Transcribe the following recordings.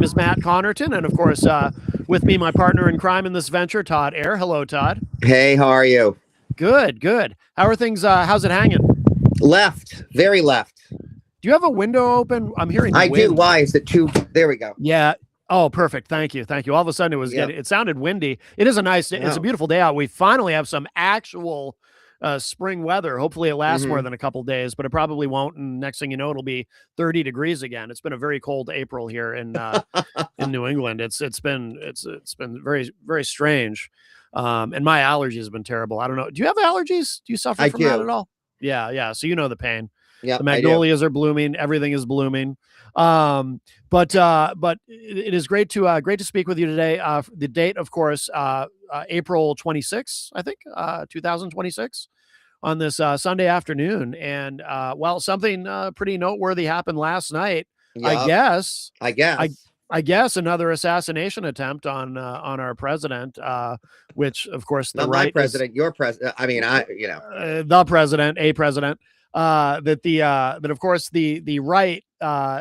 is Matt Connarton, and of course, with me, my partner in crime in this venture, Todd Ayer. Hello, Todd. Hey, how are you? Good, good. How are things? How's it hanging? Left, very left. Do you have a window open? I'm hearing I do. wind. Why is it too? There we go. Yeah. Oh, perfect. Thank you. Thank you. All of a sudden, it was Yep. getting. It sounded windy. It is a nice. It's a Oh. beautiful day out. We finally have some actual spring weather. Hopefully, it lasts more than a couple days, but it probably won't. And next thing you know, it'll be 30 degrees again. It's been a very cold April here in New England. It's been very very strange, and my allergies have been terrible. I don't know. Do you have allergies? Do you suffer from that at all? Yeah, yeah. So you know the pain. Yeah, the magnolias are blooming. Everything is blooming. But it is great to speak with you today. The date, of course, April 26th, I think, 2026, on this Sunday afternoon. And well, something pretty noteworthy happened last night. Yep. I guess another assassination attempt on our president, which of course not my president, your president. I mean, the president, a president. That of course the right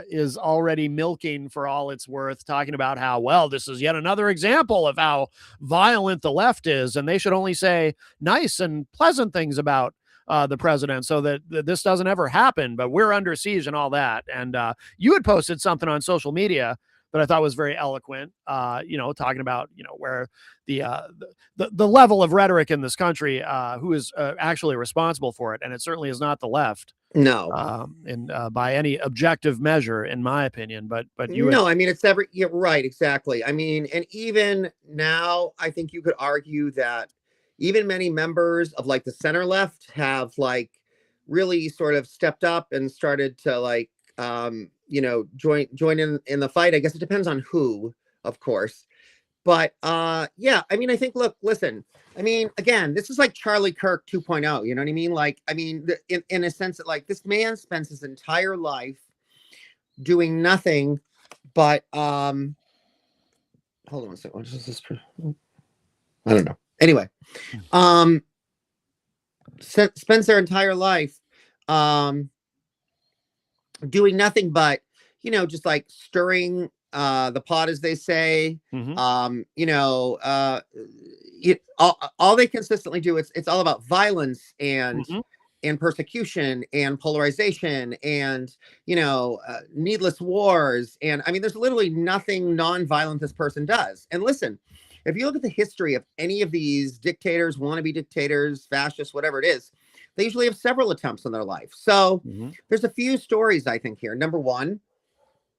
is already milking for all it's worth, talking about how, well, this is yet another example of how violent the left is, and they should only say nice and pleasant things about the president so that this doesn't ever happen, but we're under siege and all that. And you had posted something on social media that I thought was very eloquent, talking about, where the level of rhetoric in this country, who is actually responsible for it. And it certainly is not the left. No. And by any objective measure, in my opinion, but you I mean, you're right. Exactly. I mean, and even now, I think you could argue that even many members of like the center left have like really sort of stepped up and started to like, join in the fight. I guess it depends on who, of course. But yeah, I mean, I think, listen, I mean, again, this is like Charlie Kirk 2.0, you know what I mean? Like, I mean, in a sense that like this man spends his entire life doing nothing but, hold on a second. What is this? I don't know. Anyway, spends their entire life, doing nothing but, just like stirring the pot, as they say. All they consistently do, it's all about violence and persecution and polarization and needless wars. And I mean, there's literally nothing non-violent this person does. And listen, if you look at the history of any of these dictators, wannabe dictators, fascists, whatever it is, they usually have several attempts on their life. So there's a few stories, I think, here. Number one,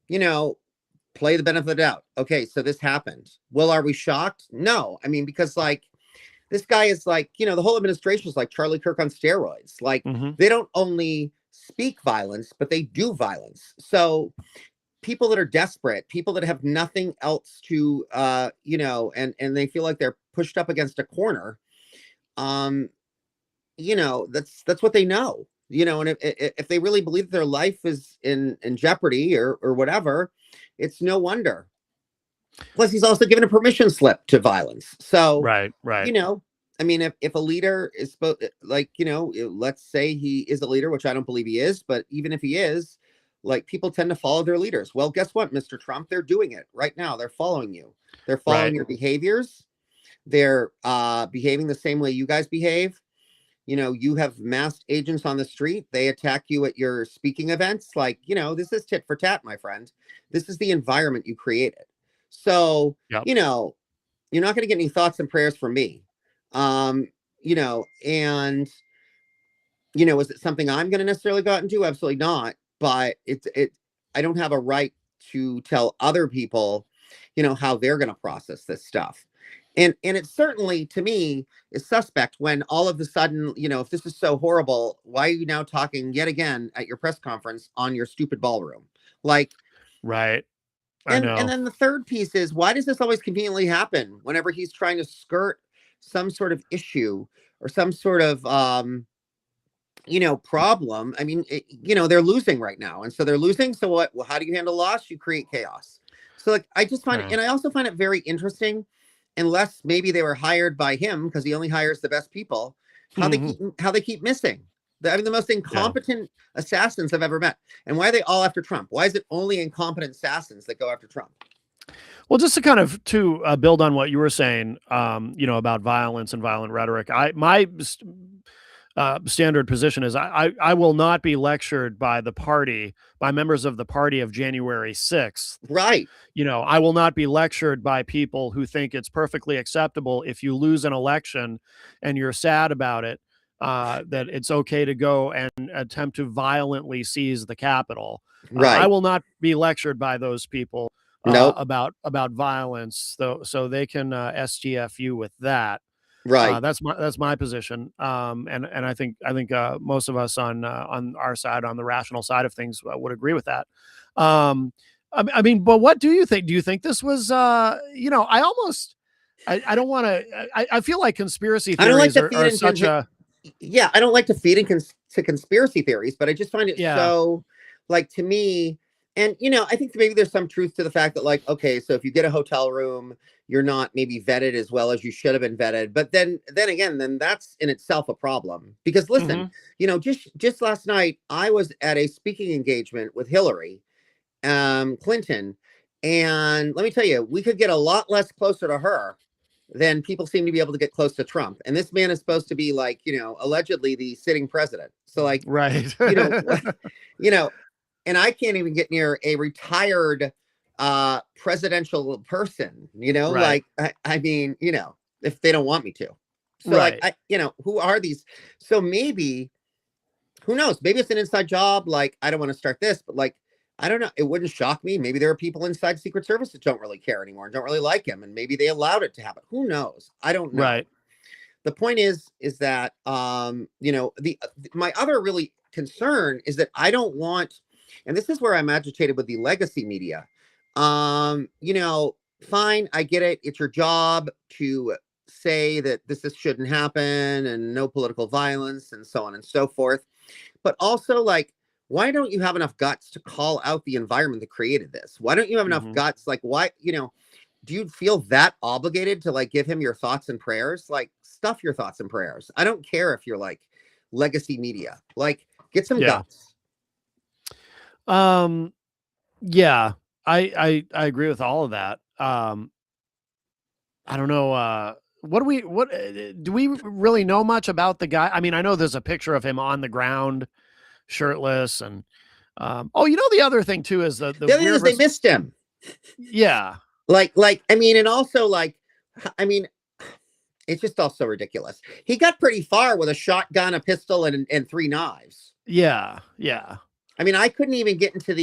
play the benefit of the doubt. Okay, so this happened. Well, are we shocked? No. I mean, because like this guy is like, the whole administration is like Charlie Kirk on steroids. Like they don't only speak violence, but they do violence. So people that are desperate, people that have nothing else to, and they feel like they're pushed up against a corner, that's what they know, and if they really believe that their life is in jeopardy or whatever, it's no wonder. Plus, he's also given a permission slip to violence. So, right. I mean, if a leader is like, let's say he is a leader, which I don't believe he is, but even if he is, like, people tend to follow their leaders. Well, guess what, Mr. Trump? They're doing it right now. They're following you. They're following your behaviors. They're behaving the same way you guys behave. You have masked agents on the street. They attack you at your speaking events. Like, this is tit for tat, my friend. This is the environment you created. So, you're not going to get any thoughts and prayers from me. And, is it something I'm going to necessarily go out and do? Absolutely not. But I don't have a right to tell other people, how they're going to process this stuff. And it certainly, to me, is suspect when all of a sudden, if this is so horrible, why are you now talking yet again at your press conference on your stupid ballroom? Like, right. I know. And then the third piece is, why does this always conveniently happen whenever he's trying to skirt some sort of issue or some sort of, problem? I mean, they're losing right now. And so they're losing. So what? Well, how do you handle loss? You create chaos. So like, I just find it, and I also find it very interesting, unless maybe they were hired by him because he only hires the best people, how they keep missing. The most incompetent assassins I've ever met. And why are they all after Trump? Why is it only incompetent assassins that go after Trump? Well, just to kind of build on what you were saying, about violence and violent rhetoric. My standard position is I will not be lectured by members of the party of January 6th. Right. I will not be lectured by people who think it's perfectly acceptable if you lose an election and you're sad about it, that it's okay to go and attempt to violently seize the Capitol. I Right. will not be lectured by those people Nope. about violence, so they can STF you with that. Right. That's my position, and I think most of us on our side, on the rational side of things, would agree with that. I mean, but what do you think? Do you think this was? I almost, I don't want to. I feel like conspiracy I don't like theories to are, feed are into such a yeah, I don't like to feed to conspiracy theories, but I just find it yeah. so, like, to me, and I think maybe there's some truth to the fact that, like, okay, so if you get a hotel room, you're not maybe vetted as well as you should have been vetted, but then again, then that's in itself a problem. Because listen, Hmm. just last night I was at a speaking engagement with Hillary Clinton, and let me tell you, we could get a lot less closer to her than people seem to be able to get close to Trump. And this man is supposed to be, like, allegedly the sitting president. So, like, Right. what, you know, and I can't even get near a retired presidential person, Right. like, I mean, if they don't want me to. So, like, Right. who are these? So maybe, who knows? Maybe it's an inside job. Like, I don't want to start this, but, like, I don't know. It wouldn't shock me. Maybe there are people inside Secret Service that don't really care anymore and don't really like him, and maybe they allowed it to happen. Who knows? I don't know. Right. The point is that the my other really concern is that I don't want, and this is where I'm agitated with the legacy media. Fine, I get it. It's your job to say that this shouldn't happen and no political violence and so on and so forth. But also, like, why don't you have enough guts to call out the environment that created this? Why don't you have enough Hmm. guts? Like, why, do you feel that obligated to, like, give him your thoughts and prayers? Like, stuff your thoughts and prayers. I don't care if you're, like, legacy media. Like, get some Yeah. guts. Um. Yeah. I agree with all of that. I don't know. Do we really know much about the guy? I mean, I know there's a picture of him on the ground, shirtless, and the other thing too is the The other thing weird. is they missed him. Yeah, I mean, and also, like, I mean, it's just all so ridiculous. He got pretty far with a shotgun, a pistol, and three knives. yeah, yeah. I mean, I couldn't even get into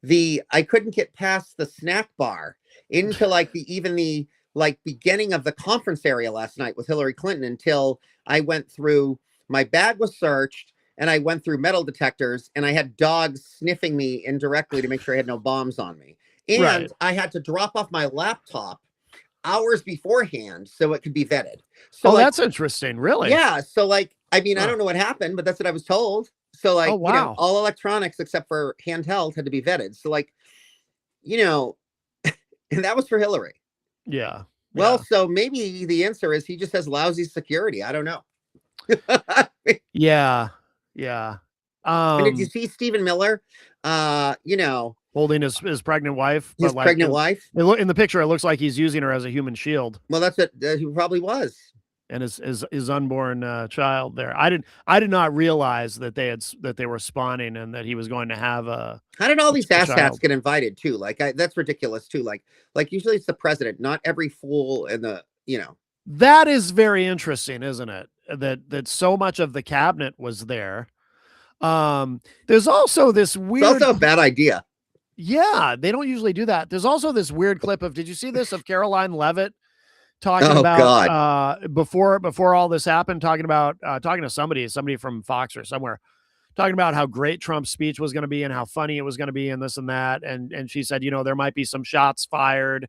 the I couldn't get past the snack bar into, like, the like beginning of the conference area last night with Hillary Clinton until I went through, my bag was searched and I went through metal detectors and I had dogs sniffing me indirectly to make sure I had no bombs on me. And Right. I had to drop off my laptop hours beforehand so it could be vetted. So, Oh, like, that's interesting. Really? yeah, so, like, I mean, I Huh. don't know what happened, but that's what I was told. So, Oh, like, wow. all electronics except for handheld had to be vetted. So, like, you know, and that was for Hillary. Yeah, Well, yeah, so maybe the answer is he just has lousy security. I don't know. yeah, yeah. And did you Um, see Stephen Miller? Uh, you know, Holding his pregnant wife, but his like pregnant wife. in the picture, it looks like he's using her as a human shield. Well, that's what he probably was. And his unborn child there. I did not realize that that they were spawning and that he was going to have How did all a, these a asshats child. get invited too? Like, that's ridiculous too. Like usually it's the president, not every fool in the. That is very interesting, isn't it? That so much of the cabinet was there. There's also this It's also weird. a bad idea. Yeah, they don't usually do that. There's also this weird clip of. Did you see this of Caroline Levitt talking Oh about God. before all this happened? Talking to somebody from Fox or somewhere, talking about how great Trump's speech was going to be and how funny it was going to be and this and that. And she said, there might be some shots fired,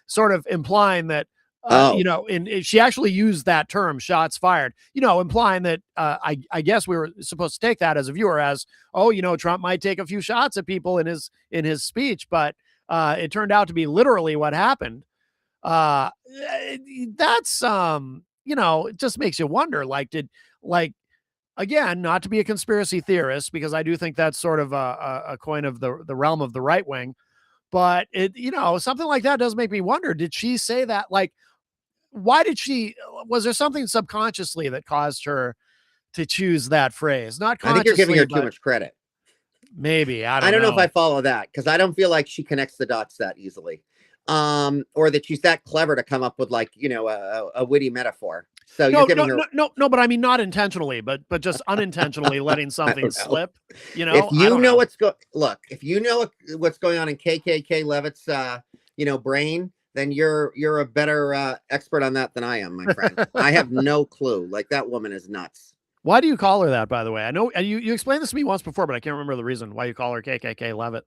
sort of implying that, Oh. and she actually used that term, shots fired, implying that I guess we were supposed to take that as a viewer as, oh, Trump might take a few shots at people in his speech, but it turned out to be literally what happened. Uh, that's it just makes you wonder, like again, not to be a conspiracy theorist, because I do think that's sort of a coin of the realm of the right wing. But something like that does make me wonder, did she say that? Like, why did she, was there something subconsciously that caused her to choose that phrase? Not I think you're giving consciously, her too but much credit. maybe, I I don't don't know if I know. follow that because I don't feel like she connects the dots that easily. Or that she's that clever to come up with like, a witty metaphor. So you're No, giving no, her, no, no, no, but I mean, not intentionally, but just unintentionally letting I something don't know. slip, If I you don't know know. if you know what's going on in KKK Levitt's, brain, then you're a better expert on that than I am, my friend. I have no clue. Like that woman is nuts. Why do you call her that, by the way? I know you explained this to me once before, but I can't remember the reason why you call her KKK Levitt.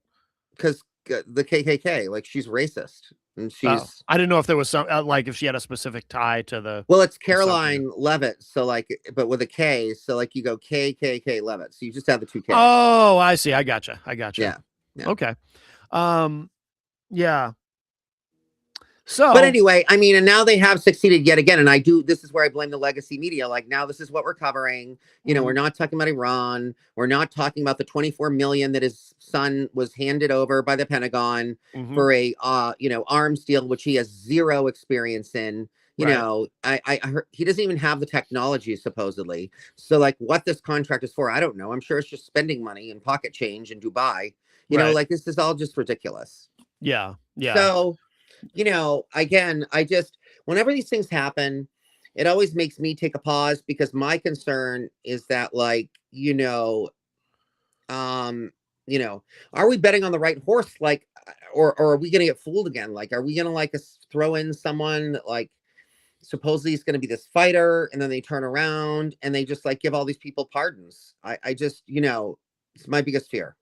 Because the KKK, like she's racist and Oh, she's I didn't know if there was some, like, if she had a specific tie to well, it's the something. Caroline Levitt, so like, but with a K, so like you go KKK Levitt, so you just have the two Ks. Oh, I see. I gotcha. I gotcha. Yeah, yeah. Okay. Yeah. But So, anyway, I mean, and now they have succeeded yet again. And this is where I blame the legacy media. Like now this is what we're covering. We're not talking about Iran. We're not talking about the 24 million that his son was handed over by the Pentagon for a, arms deal, which he has zero experience in. right. I heard he doesn't even have the technology supposedly. So like what this contract is for, I don't know. I'm sure it's just spending money and pocket change in Dubai. Right. Like this is all just ridiculous. Yeah. Yeah. So, again, whenever these things happen, it always makes me take a pause because my concern is that, like, um, are we betting on the right horse? Like, or are we going to get fooled again? Like, are we going to like throw in someone that, like, supposedly is going to be this fighter and then they turn around and they just like give all these people pardons? I just, it's my biggest fear.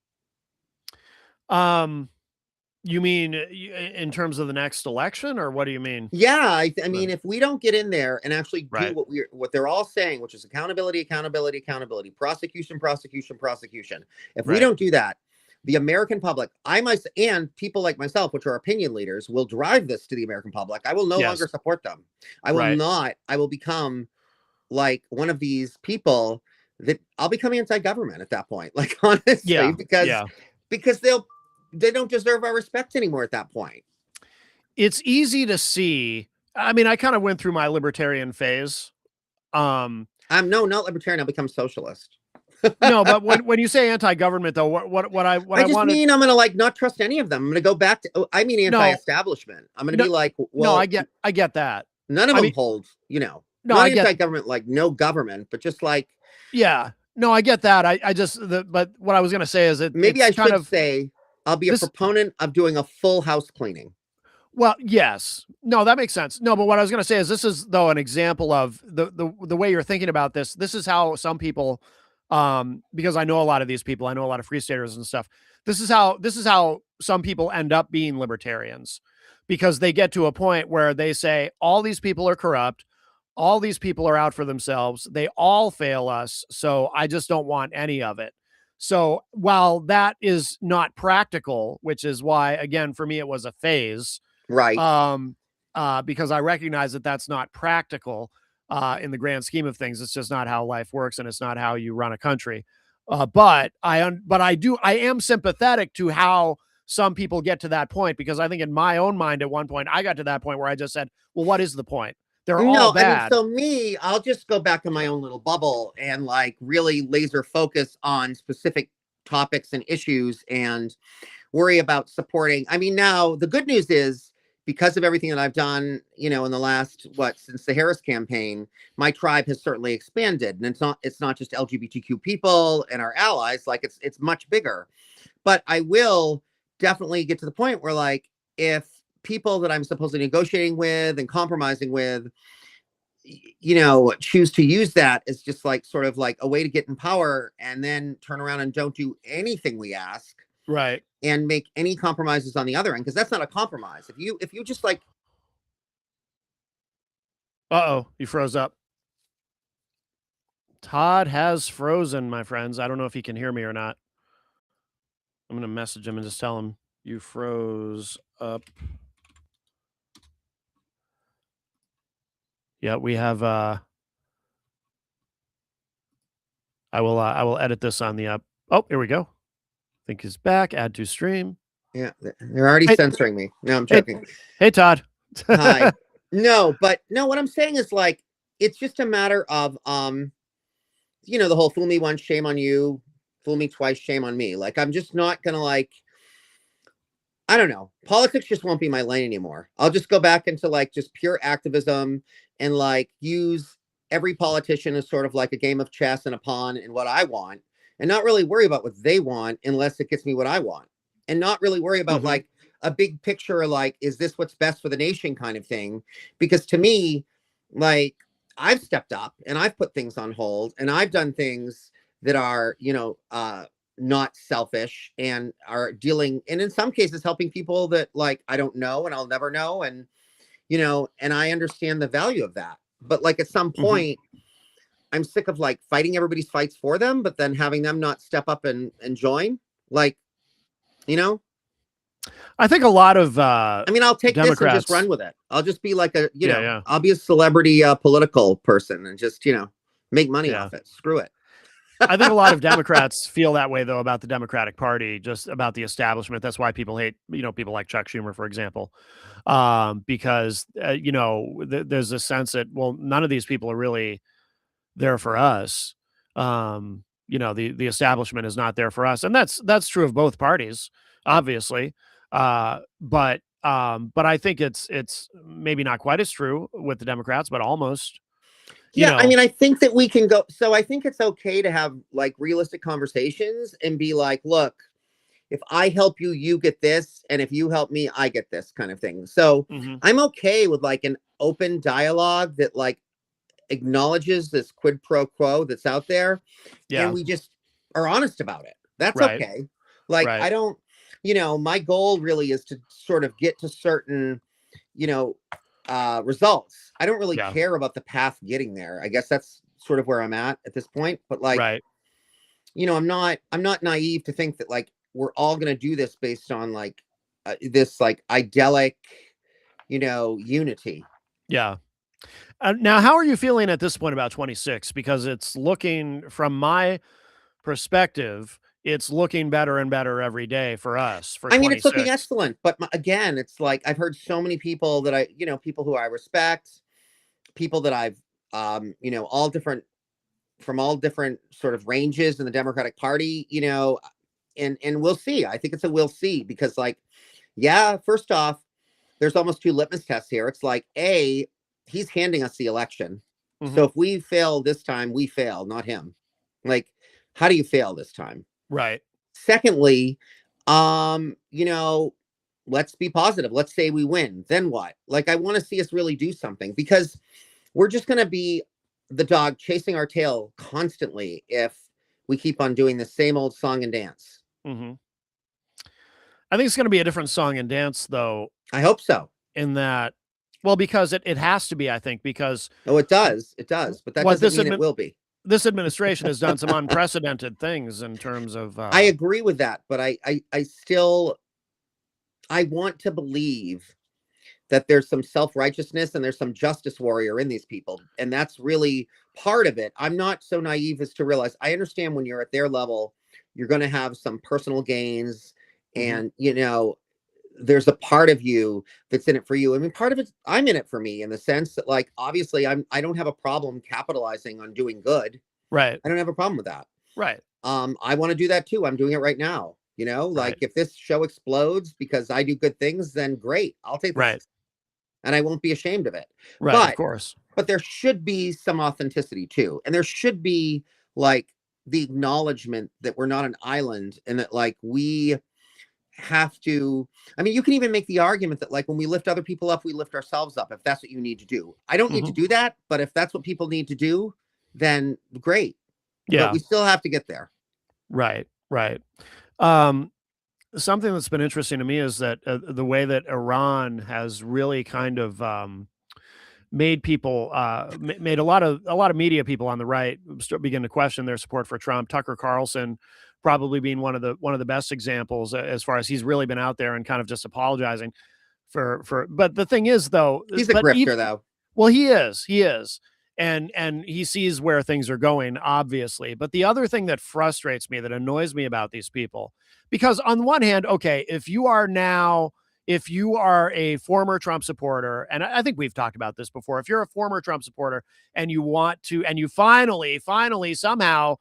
You mean in terms of the next election, or what do you mean? Yeah, I mean, if we don't get in there and actually do Right. what they're all saying, which is accountability, accountability, accountability, prosecution, prosecution, prosecution. If we Right. don't do that, the American public, and people like myself, which are opinion leaders, will drive this to the American public. I will no longer Yes. support them. I will Right. not. I will become like one of these people that I'll become anti-government at that point. Like honestly, Yeah. because Yeah. because they don't deserve our respect anymore at that point. It's easy to see. I mean, I kind of went through my libertarian phase. I'm no, not libertarian. I'll become socialist. No, but when you say anti-government, though, what I I just wanted, mean I'm gonna like not trust any of them. I'm gonna go back to. I mean no, anti-establishment. I'm gonna no, be like, no, well, I get that. none of I them mean, hold. no, Not I get, anti-government, like no government, but just like yeah, no, I get that. I just, but what I was gonna say is maybe it's I kind should of say I'll be a this. proponent of doing a full house cleaning. Well, yes. No, that makes sense. No, but what I was going to say is this is though an example of the way you're thinking about this. This is how some people, because I know a lot of these people, I know a lot of free staters and stuff. This is how some people end up being libertarians, because they get to a point where they say all these people are corrupt, all these people are out for themselves, they all fail us, so I just don't want any of it. So while that is not practical, which is why again for me it was a phase, Right. um, because I recognize that that's not practical in the grand scheme of things. It's just not how life works, and it's not how you run a country. But I am sympathetic to how some people get to that point, because I think in my own mind at one point I got to that point where I just said, "Well, what is the point? They're all No, I mean, bad." so me, I'll just go back in my own little bubble and like really laser focus on specific topics and issues and worry about supporting. I mean, now the good news is because of everything that I've done, in the last since the Harris campaign, my tribe has certainly expanded, and it's not just LGBTQ people and our allies. Like it's much bigger. But I will definitely get to the point where like if people that I'm supposedly negotiating with and compromising with, choose to use that as just like sort of like a way to get in power and then turn around and don't do anything we ask Right. and make any compromises on the other end, because that's not a compromise. If you just like Uh-oh, you froze up. Todd has frozen, my friends. I don't know if he can hear me or not. I'm going to message him and just tell him you froze up. Yeah, we have I will edit this on the up. Oh, here we go. I think he's back. Add to stream. Yeah, they're already Hey, censoring me. No, I'm hey, joking. hey, Todd. Hi. No, but no, what I'm saying is like it's just a matter of the whole fool me once, shame on you, fool me twice, shame on me. Like I'm just not gonna like I don't know. Politics just won't be my lane anymore. I'll just go back into like just pure activism and like use every politician as sort of like a game of chess and a pawn in what I want and not really worry about what they want unless it gets me what I want. And not really worry about Mhm. like a big picture like is this what's best for the nation kind of thing because to me like I've stepped up and I've put things on hold and I've done things that are, not selfish and are dealing and in some cases helping people that like I don't know and I'll never know and and I understand the value of that. But like at some Mhm. point I'm sick of like fighting everybody's fights for them but then having them not step up and join like you know I think a lot of I mean I'll take this and just Democrats. run with it. I'll just be like Yeah, yeah, I'll be a celebrity political person and just make money yeah. off it. Screw it. I think a lot of Democrats feel that way though about the Democratic Party, just about the establishment. That's why people hate, people like Chuck Schumer, for example, because there's a sense that well, none of these people are really there for us. The establishment is not there for us, and that's true of both parties, obviously. But I think it's maybe not quite as true with the Democrats, but almost. You Yeah, I know, mean, I think that we can go. So I think it's okay to have like realistic conversations and be like, look, if I help you, you get this. And if you help me, I get this kind of thing. So mhm. I'm okay with like an open dialogue that like acknowledges this quid pro quo that's out there. And Yeah, we just are honest about it. That's right, okay. Like, right, I don't, my goal really is to sort of get to certain you know, results. I don't really yeah, care about the path getting there. I guess that's sort of where I'm at this point. But like, right. I'm not naive to think that like we're all gonna do this based on like this like idyllic, unity. Yeah. Now, how are you feeling at this point about 26? Because it's looking, from my perspective, it's looking better and better every day for us for I mean, it's looking 26. excellent, but again, it's like I've heard so many people that people who I respect, people that I've, all different from all different sort of ranges in the Democratic Party, and we'll see. I think it's a we'll see because like, yeah, first off, there's almost two litmus tests here. It's like A, he's handing us the election. So Mhm. if we fail this time, we fail, not him. Like, how do you fail this time? Right. Secondly, let's be positive. Let's say we win. Then what? Like, I want to see us really do something because we're just going to be the dog chasing our tail constantly if we keep on doing the same old song and dance. Mhm. I think it's gonna be a different song and dance, though, I hope so. in that well, because it has to be, I think, because Oh, it does. It does. But that what doesn't mean it will be. this administration has done some unprecedented things in terms of, I agree with that. But I still, I want to believe that there's some self-righteousness and there's some justice warrior in these people. And that's really part of it. I'm not so naive as to realize I understand when you're at their level, you're going to have some personal gains mhm, and, there's a part of you that's in it for you. I mean, part of it, I'm in it for me in the sense that like, obviously I don't have a problem capitalizing on doing good. right, I don't have a problem with that. right, I want to do that too. I'm doing it right now. Like right, if this show explodes because I do good things, then great. I'll take right, this and I won't be ashamed of it. right, of But course. there should be some authenticity too. And there should be like the acknowledgement that we're not an island and that like we have to I mean, you can even make the argument that like when we lift other people up, we lift ourselves up if that's what you need to do. I don't need to Mhm. do that, but if that's what people need to do, then great. But Yeah, we still have to get there. right, right. Um, Something that's been interesting to me is that, the way that Iran has really kind of, made people made a lot of media people on the right begin to question their support for Trump. Tucker Carlson probably being one of the best examples, as far as he's really been out there and kind of just apologizing for. But the thing is, though, He's a but grifter even though. well, he is. and he sees where things are going, obviously. But the other thing that frustrates me, that annoys me about these people, because on one hand, okay, if you are a former Trump supporter, and I think we've talked about this before, if you're a former Trump supporter and you want to, and you finally somehow,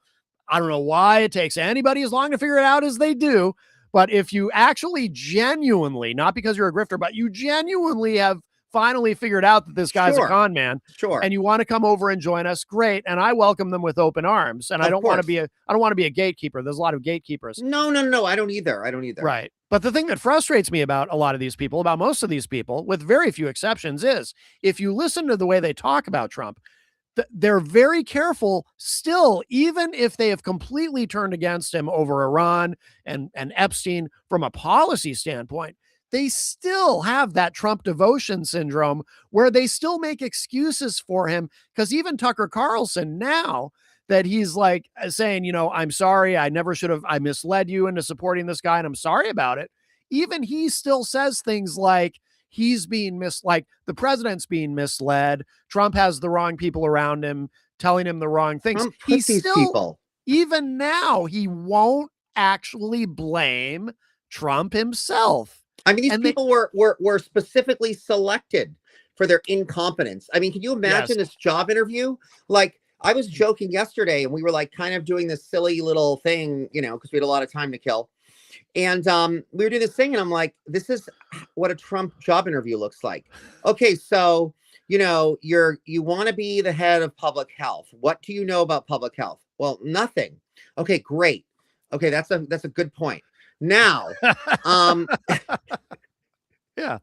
I don't know why it takes anybody as long to figure it out as they do, but if you actually genuinely, not because you're a grifter, but you genuinely have finally figured out that this guy's a Sure. con man, Sure. and you want to come over and join us, great. And I welcome them with open arms. And I don't want to be a gatekeeper. There's a lot of gatekeepers. No. I don't either. Right. But the thing that frustrates me about a lot of these people, about most of these people, with very few exceptions, is if you listen to the way they talk about Trump, they're very careful still, even if they have completely turned against him over Iran and Epstein from a policy standpoint. They still have that Trump devotion syndrome where they still make excuses for him, because even Tucker Carlson, now that he's like saying, I'm sorry, I misled you into supporting this guy and I'm sorry about it. Even he still says things like like the president's being misled. Trump has the wrong people around him telling him the wrong things. Even now, he won't actually blame Trump himself. I mean, these people were specifically selected for their incompetence. I mean, can you imagine this job interview? Like, I was joking yesterday, and we were like kind of doing this silly little thing, because we had a lot of time to kill. And we were doing this thing, and I'm like, this is what a Trump job interview looks like. Okay, so, you want to be the head of public health. What do you know about public health? Well, nothing. Okay, great. Okay, that's a good point. Now, yeah.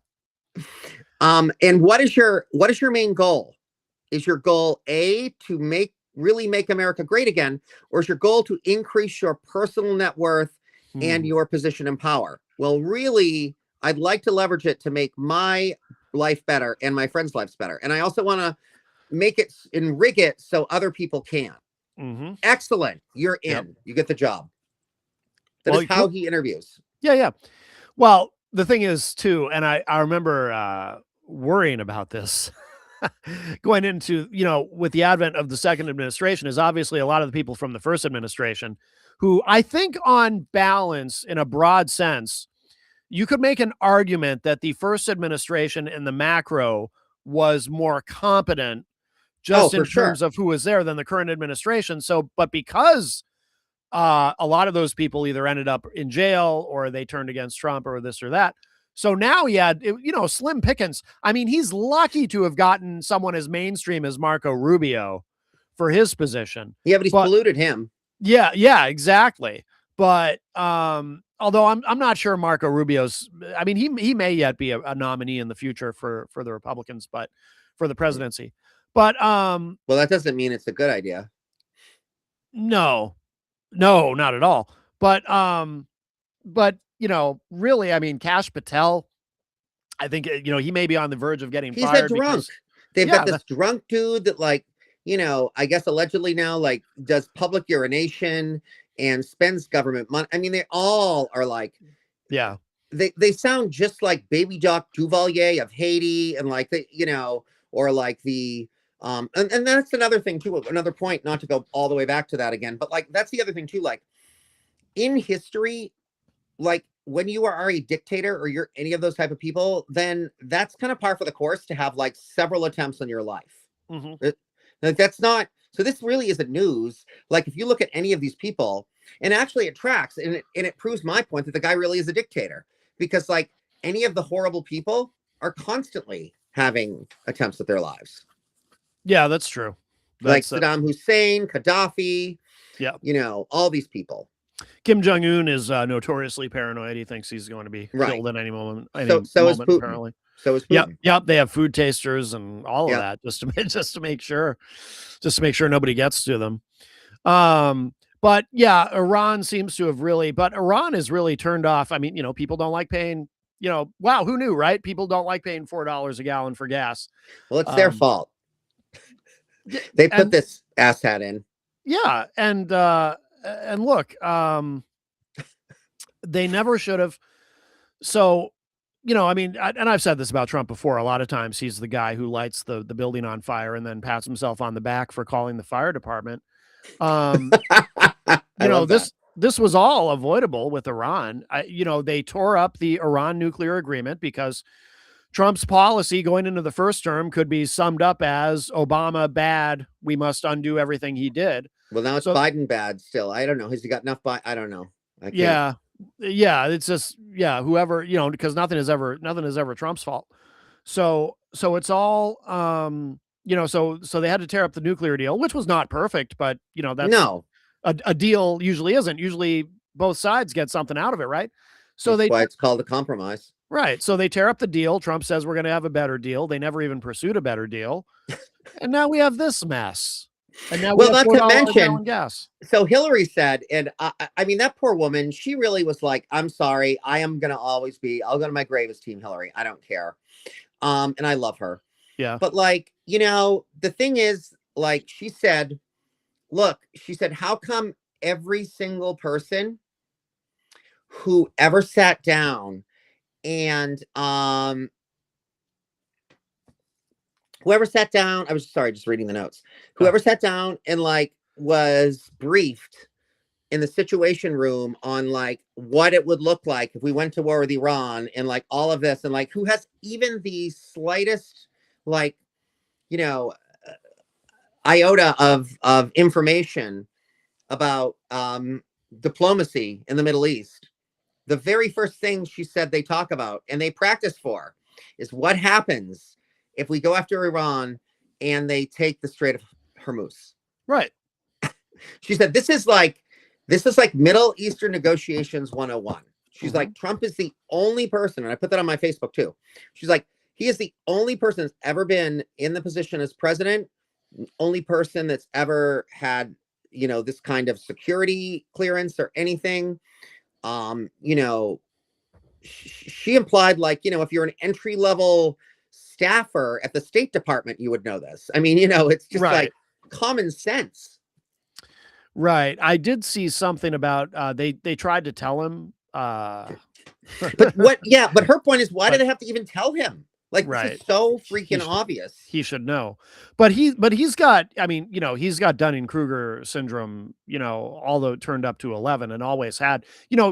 And what is your main goal? Is your goal to really make America great again, or is your goal to increase your personal net worth and your position in power? Well, really, I'd like to leverage it to make my life better and my friends' lives better. And I also want to make it and rig it so other people can. Mm-hmm. Excellent. You're in. Yep. You get the job. That is how he interviews. Yeah. Well, the thing is, too, and I remember worrying about this going into, with the advent of the second administration, is obviously a lot of the people from the first administration who I think on balance, in a broad sense, you could make an argument that the first administration in the macro was more competent just in terms of who was there than the current administration. So, but because a lot of those people either ended up in jail or they turned against Trump or this or that. So now he had, slim pickings. I mean, he's lucky to have gotten someone as mainstream as Marco Rubio for his position. Yeah, but he's polluted him. Yeah, exactly. But although I'm not sure Marco Rubio's, I mean, he may yet be a nominee in the future for the Republicans, but for the presidency. But well, that doesn't mean it's a good idea. No, not at all. But really, I mean, Kash Patel, I think, he may be on the verge of getting fired. He's a drunk. They've got this drunk dude that, like, I guess allegedly now, like, does public urination and spends government money. I mean, they all are like, yeah, they sound just like Baby Doc Duvalier of Haiti, and like or like the and that's another thing too. Another point, not to go all the way back to that again, but like that's the other thing too. Like in history, like when you are a dictator or you're any of those type of people, then that's kind of par for the course to have like several attempts on your life. Mm-hmm. That's not. So this really isn't news. Like if you look at any of these people, and actually it tracks, and it proves my point that the guy really is a dictator, because like any of the horrible people are constantly having attempts at their lives. Yeah, that's true. Like Saddam Hussein, Gaddafi, all these people. Kim Jong-un is notoriously paranoid. He thinks he's going to be killed at any moment. So is Putin. Apparently. So is Putin. Yep. They have food tasters and all of that just to make sure nobody gets to them. But yeah, Iran seems to have but Iran is really turned off. I mean, people don't like paying, wow, who knew, right? People don't like paying $4 a gallon for gas. Well, it's their fault. They put this asshat in. Yeah. And look, they never should have. So I mean, and I've said this about Trump before. A lot of times he's the guy who lights the building on fire and then pats himself on the back for calling the fire department. I love that. This was all avoidable with Iran. They tore up the Iran nuclear agreement because Trump's policy going into the first term could be summed up as Obama bad. We must undo everything he did. Well, now it's So, Biden bad still. I don't know. Has he got enough? I don't know. I can't. yeah. It's just, whoever, because nothing is ever Trump's fault. So it's all, so they had to tear up the nuclear deal, which was not perfect, but that's No. a deal usually isn't. Usually both sides get something out of it, right? So That's why it's called a compromise. Right. So they tear up the deal. Trump says we're going to have a better deal. They never even pursued a better deal. And now we have this mess. And now well, not to mention gas. So Hillary said, and I mean, that poor woman, she really was like, I'm sorry. I am going to always be, I'll go to my grave as Team Hillary. I don't care. And I love her. Yeah. But like, the thing is, like she said, how come every single person who ever sat down and whoever sat down, I was sorry, just reading the notes. Whoever sat down and like was briefed in the Situation Room on like what it would look like if we went to war with Iran and like all of this, and like who has even the slightest like iota of information about diplomacy in the Middle East. The very first thing she said they talk about and they practice for is what happens if we go after Iran and they take the Strait of Hormuz. Right. She said, this is like Middle Eastern negotiations 101. She's like, Trump is the only person, and I put that on my Facebook too. She's like, he is the only person that's ever been in the position as president, only person that's ever had, this kind of security clearance or anything. She implied like, if you're an entry level staffer at the State Department, you would know this. I mean, it's just like common sense. Right. I did see something about they tried to tell him. But her point is, why do they have to even tell him? Like, this is so freaking obvious. He should know. But he's got, I mean, he's got Dunning-Kruger syndrome, although turned up to 11 and always had,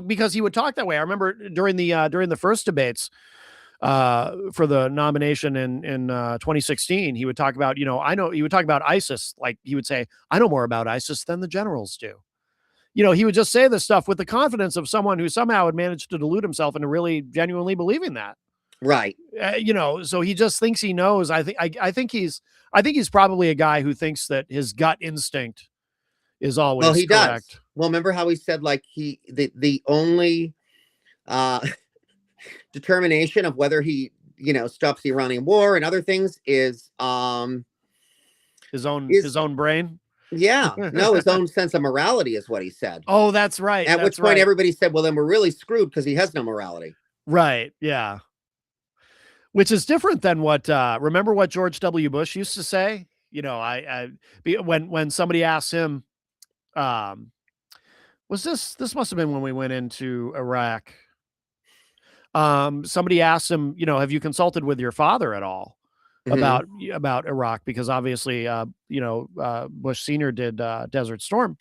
because he would talk that way. I remember during the first debates for the nomination in 2016, he would talk about, he would talk about ISIS. Like he would say, I know more about ISIS than the generals do. He would just say this stuff with the confidence of someone who somehow had managed to delude himself into really genuinely believing that. Right. So he just thinks he knows. I think he's probably a guy who thinks that his gut instinct is always well, he correct. Does. Well, remember how he said like the only determination of whether he stops the Iranian war and other things is his own brain. Yeah, no, his own sense of morality is what he said. Oh, that's right. At which point everybody said, well, then we're really screwed because he has no morality. Right. Yeah. Which is different than what, remember what George W. Bush used to say? When somebody asked him, this must've been when we went into Iraq. Somebody asked him, have you consulted with your father at all about Iraq? Because obviously, Bush Sr. did Desert Storm.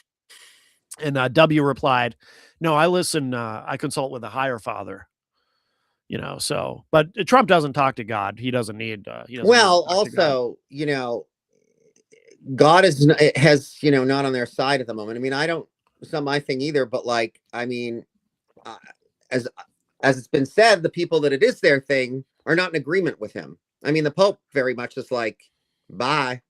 And W replied, no, I consult with a higher father. But Trump doesn't talk to God. He doesn't need. Well, also, God has not on their side at the moment. I mean, it's not my thing either. But like, I mean, as it's been said, the people that it is their thing are not in agreement with him. I mean, the Pope very much is like, bye.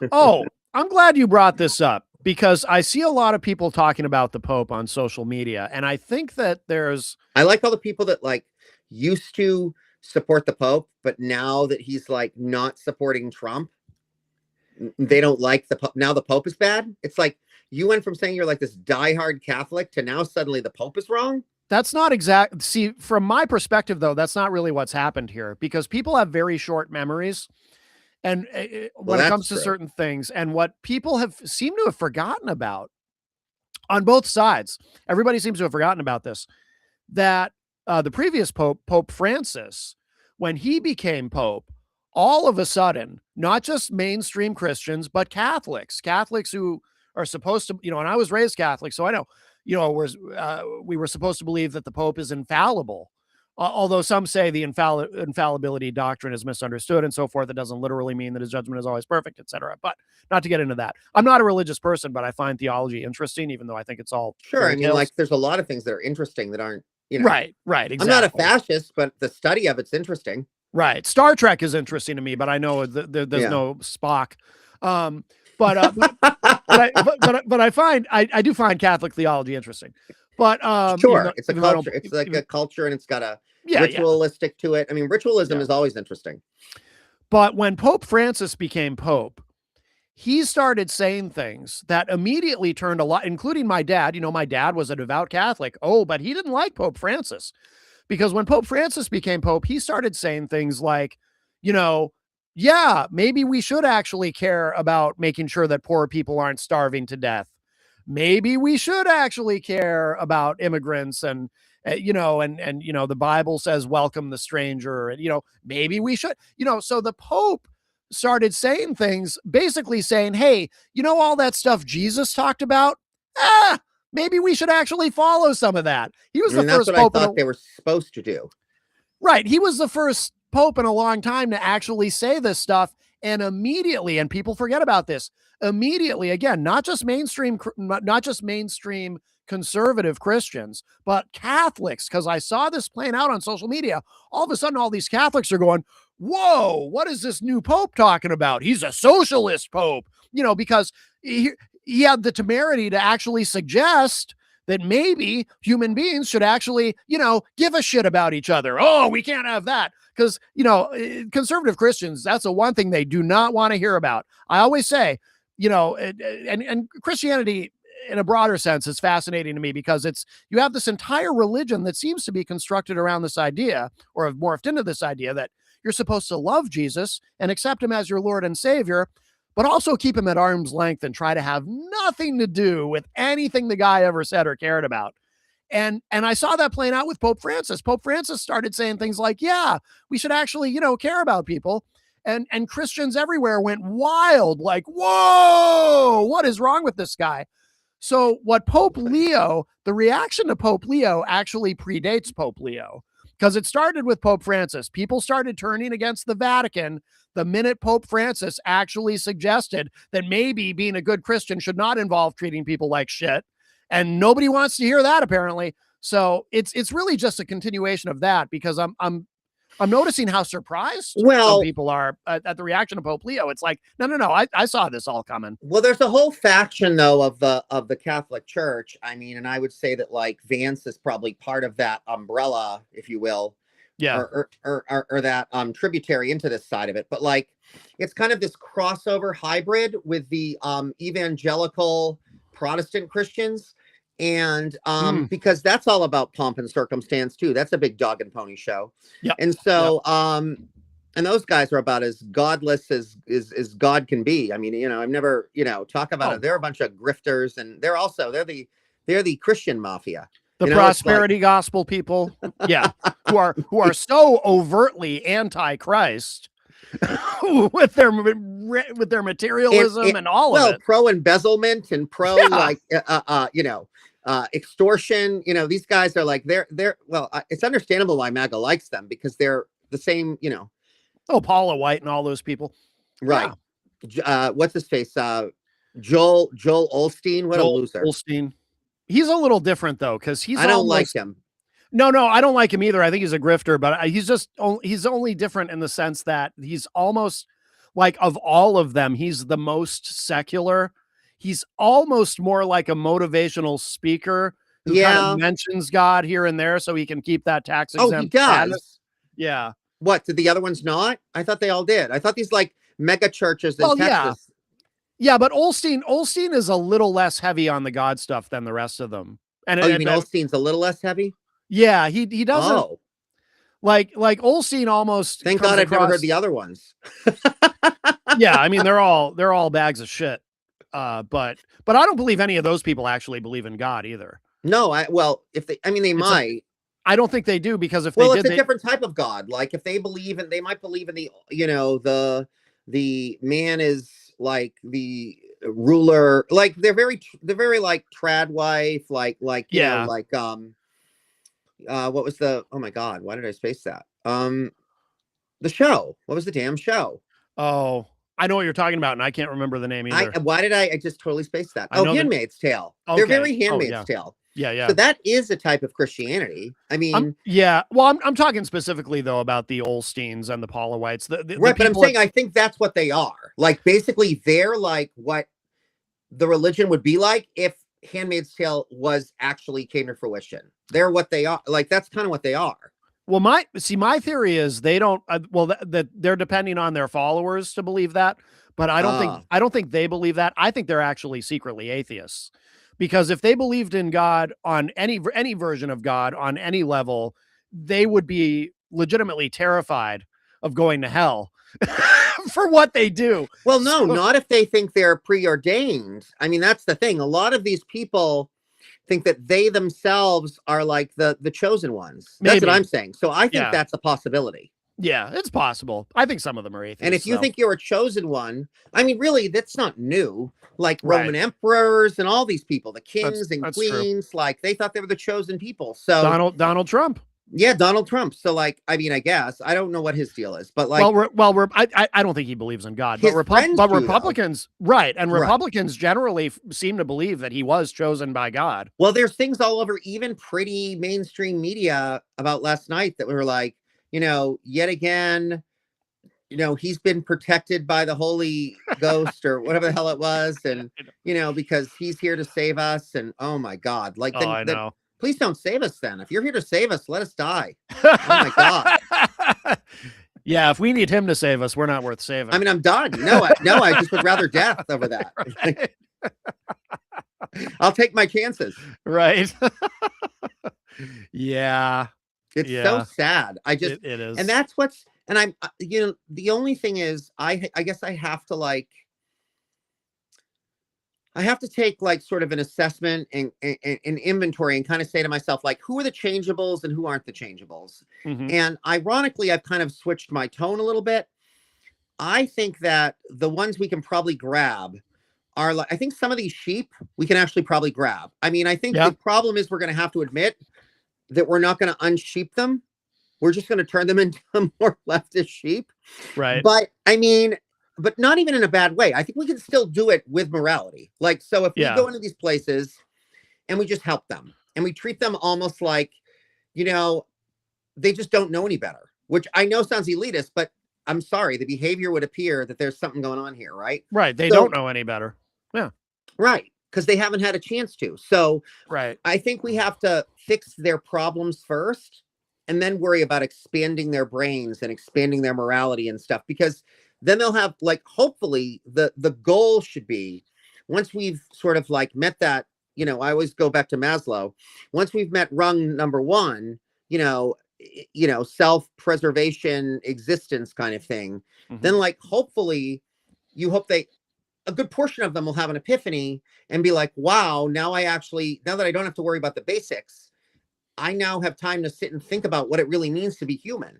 Oh, I'm glad you brought this up, because I see a lot of people talking about the Pope on social media. And I think that I like all the people that like used to support the Pope, but now that he's like not supporting Trump, they don't like the Pope. Now the Pope is bad. It's like you went from saying you're like this diehard Catholic to now suddenly the Pope is wrong. That's not exact. See, from my perspective, though, that's not really what's happened here, because people have very short memories. And when it comes to certain things, and what people seem to have forgotten about on both sides, everybody seems to have forgotten about this, that the previous Pope, Pope Francis, when he became Pope, all of a sudden, not just mainstream Christians, but Catholics who are supposed to, and I was raised Catholic, so I know, we were supposed to believe that the Pope is infallible. Although some say the infallibility doctrine is misunderstood and so forth. It doesn't literally mean that his judgment is always perfect, etc. But not to get into that. I'm not a religious person, but I find theology interesting, even though I think it's all Sure. I mean, tales. like, there's a lot of things that are interesting that aren't, Right, exactly. I'm not a fascist, but the study of it's interesting. Right. Star Trek is interesting to me, but I know there's no Spock. But I find I do find Catholic theology interesting. But sure, it's a culture. It's like a culture, and it's got a ritualistic to it. I mean, ritualism is always interesting. But when Pope Francis became Pope, he started saying things that immediately turned a lot, including my dad. My dad was a devout Catholic. Oh, but he didn't like Pope Francis. Because when Pope Francis became Pope, he started saying things like, maybe we should actually care about making sure that poor people aren't starving to death. Maybe we should actually care about immigrants and the Bible says, welcome the stranger. And, maybe we should, so the Pope started saying things, basically saying, hey, all that stuff Jesus talked about? Maybe we should actually follow some of that. He was the first Pope. I thought they were supposed to do. Right. He was the first Pope in a long time to actually say this stuff. And immediately, and people forget about this, immediately, again, not just mainstream conservative Christians, but Catholics, because I saw this playing out on social media. All of a sudden, all these Catholics are going, whoa, what is this new Pope talking about? He's a socialist Pope, because he had the temerity to actually suggest that maybe human beings should actually, give a shit about each other. Oh, we can't have that. Because, conservative Christians, that's the one thing they do not want to hear about. I always say, and Christianity in a broader sense is fascinating to me because you have this entire religion that seems to be constructed around this idea, or have morphed into this idea, that you're supposed to love Jesus and accept him as your Lord and Savior, but also keep him at arm's length and try to have nothing to do with anything the guy ever said or cared about. And I saw that playing out with Pope Francis. Pope Francis started saying things like, yeah, we should actually, care about people. And Christians everywhere went wild, like, whoa, what is wrong with this guy? So the reaction to Pope Leo actually predates Pope Leo, because it started with Pope Francis. People started turning against the Vatican the minute Pope Francis actually suggested that maybe being a good Christian should not involve treating people like shit. And nobody wants to hear that, apparently. So it's really just a continuation of that, because I'm noticing how surprised some people are at the reaction to Pope Leo. It's like, no, I saw this all coming. Well, there's a whole faction though of the Catholic Church. I mean, and I would say that like Vance is probably part of that umbrella, if you will. Yeah. Or that tributary into this side of it. But like, it's kind of this crossover hybrid with the evangelical Protestant Christians. And because that's all about pomp and circumstance too. That's a big dog and pony show. Yeah. And so and those guys are about as godless as God can be. I mean, I've never, talk about it. They're a bunch of grifters, and they're the Christian mafia. The prosperity gospel people. Yeah. who are so overtly anti-Christ with their materialism and all of it. Pro embezzlement and pro extortion. These guys are like it's understandable why MAGA likes them, because they're the same. Paula White and all those people, right? Yeah. What's his face? Joel Osteen. What a loser. Osteen. He's a little different though, because I don't like him. No, I don't like him either. I think he's a grifter, but he's only different in the sense that he's almost like, of all of them, he's the most secular. He's almost more like a motivational speaker who kind of mentions God here and there so he can keep that tax exempt. Oh, he does. Status. Yeah. What, did the other ones not? I thought they all did. I thought these like mega churches in Texas. Yeah, but Osteen is a little less heavy on the God stuff than the rest of them. And you mean Osteen's a little less heavy? Yeah, he doesn't like Osteen almost. Thank God I've never heard the other ones. Yeah, I mean they're all bags of shit. But I don't believe any of those people actually believe in God either. No, they might. I don't think they do, because if they Well, did, it's a different type of God. Like if they believe in, they might believe in the, the man is like the ruler. Like they're very like trad wife, like yeah. what was the, oh my God, why did I space that? The show. What was the damn show? Oh, I know what you're talking about, and I can't remember the name either. Why did I just totally spaced that? I Oh, know that. Handmaid's Tale. They're Okay. very Oh, Handmaid's yeah. Tale. Yeah, yeah. So that is a type of Christianity. I mean, yeah. Well, I'm talking specifically though about the Olsteins and the Paulowites. Right, but I'm saying I think that's what they are. Like basically, they're like what the religion would be like if Handmaid's Tale was actually came to fruition. They're what they are. Like that's kind of what they are. Well, my theory is they don't. That they're depending on their followers to believe that, but I don't think they believe that. I think they're actually secretly atheists, because if they believed in God, on any version of God on any level, they would be legitimately terrified of going to hell for what they do. Well, no, not if they think they're preordained. I mean, that's the thing. A lot of these people think that they themselves are like the chosen ones. That's what I'm saying. So I think that's a possibility. Yeah, it's possible. I think some of them are atheists. And if you think you're a chosen one, I mean, really, that's not new. Like Roman emperors and all these people, the kings and queens, true. Like they thought they were the chosen people. So Donald Trump. Yeah, Donald Trump. So, like, I mean, I guess I don't know what his deal is, but like, I don't think he believes in God. But Republicans, right? And Republicans generally seem to believe that he was chosen by God. Well, there's things all over, even pretty mainstream media about last night that were like, yet again, he's been protected by the Holy Ghost or whatever the hell it was, and because he's here to save us. And oh my God, like, I know. Please don't save us then. If you're here to save us, let us die. Oh my God. Yeah, if we need him to save us, we're not worth saving. I mean, I'm done. No, I just would rather death over that. Right. I'll take my chances. Right. Yeah. It's so sad. I just, it is. And that's what's, and I'm, the only thing is, I guess I have to like, I have to take like sort of an assessment and inventory and kind of say to myself, like, who are the changeables and who aren't the changeables? Mm-hmm. And ironically, I've kind of switched my tone a little bit. I think that the ones we can probably grab are like, I think some of these sheep we can actually probably grab. I mean, I think the problem is we're going to have to admit that we're not going to unsheep them. We're just going to turn them into more leftist sheep. Right. But I mean, but not even in a bad way. I think we can still do it with morality. Like, so if we go into these places and we just help them and we treat them almost like, they just don't know any better, which I know sounds elitist, but I'm sorry, the behavior would appear that there's something going on here, right? Right. They don't know any better. Yeah. Right. Because they haven't had a chance to. So I think we have to fix their problems first and then worry about expanding their brains and expanding their morality and stuff, because then they'll have, like, hopefully the goal should be, once we've sort of like met that, I always go back to Maslow. Once we've met rung number one, self-preservation existence kind of thing, then like, hopefully you hope a good portion of them will have an epiphany and be like, wow, now that I don't have to worry about the basics, I now have time to sit and think about what it really means to be human.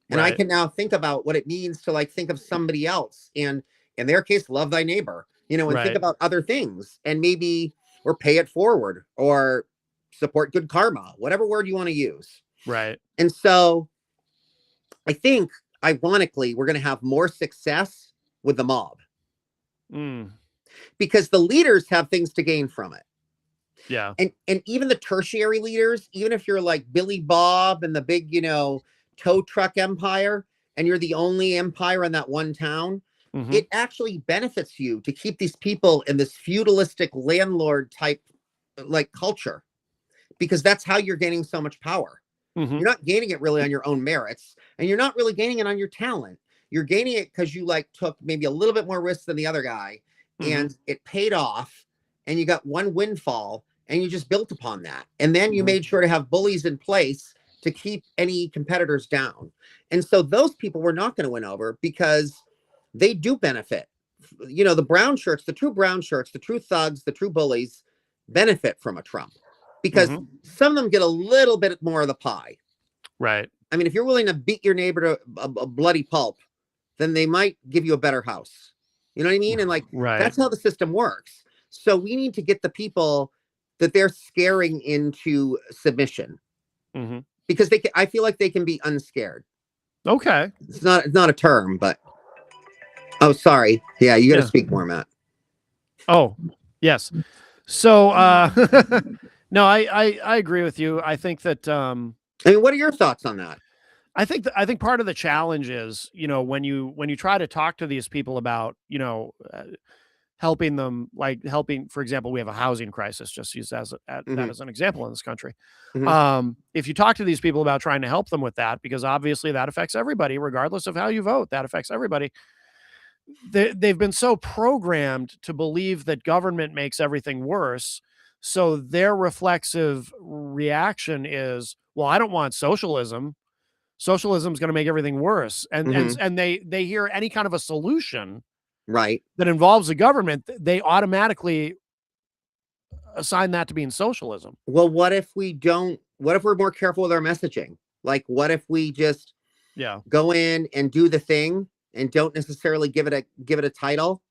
And I can now think about what it means to like think of somebody else, and in their case, love thy neighbor, and think about other things, and maybe, or pay it forward, or support good karma, whatever word you want to use. Right. And so I think, ironically, we're going to have more success with the mob because the leaders have things to gain from it. Yeah. And even the tertiary leaders, even if you're like Billy Bob and the big, tow truck empire, and you're the only empire in that one town, it actually benefits you to keep these people in this feudalistic landlord type like culture, because that's how you're gaining so much power. You're not gaining it really on your own merits, and you're not really gaining it on your talent. You're gaining it because you like took maybe a little bit more risk than the other guy, and it paid off, and you got one windfall, and you just built upon that. And then you made sure to have bullies in place to keep any competitors down. And so those people we're not going to win over, because they do benefit. The brown shirts, the true brown shirts, the true thugs, the true bullies benefit from a Trump. because some of them get a little bit more of the pie. Right. I mean, if you're willing to beat your neighbor to a bloody pulp, then they might give you a better house. You know what I mean? And like, that's how the system works. So we need to get the people that they're scaring into submission, because I feel like they can be unscared. Okay. It's not a term, but oh, sorry. Yeah, you got to speak more, Matt. Oh, yes. So, no, I agree with you. I think that, I mean, what are your thoughts on that? I think part of the challenge is, when you try to talk to these people about, helping them, for example, we have a housing crisis, just use that as an example in this country. If you talk to these people about trying to help them with that, because obviously that affects everybody, regardless of how you vote, that affects everybody. They've been so programmed to believe that government makes everything worse. So their reflexive reaction is, well, I don't want socialism. Socialism is going to make everything worse. And they hear any kind of a solution that involves the government, they automatically assign that to being socialism. Well, what if we're more careful with our messaging? Like, what if we just go in and do the thing and don't necessarily give it a title,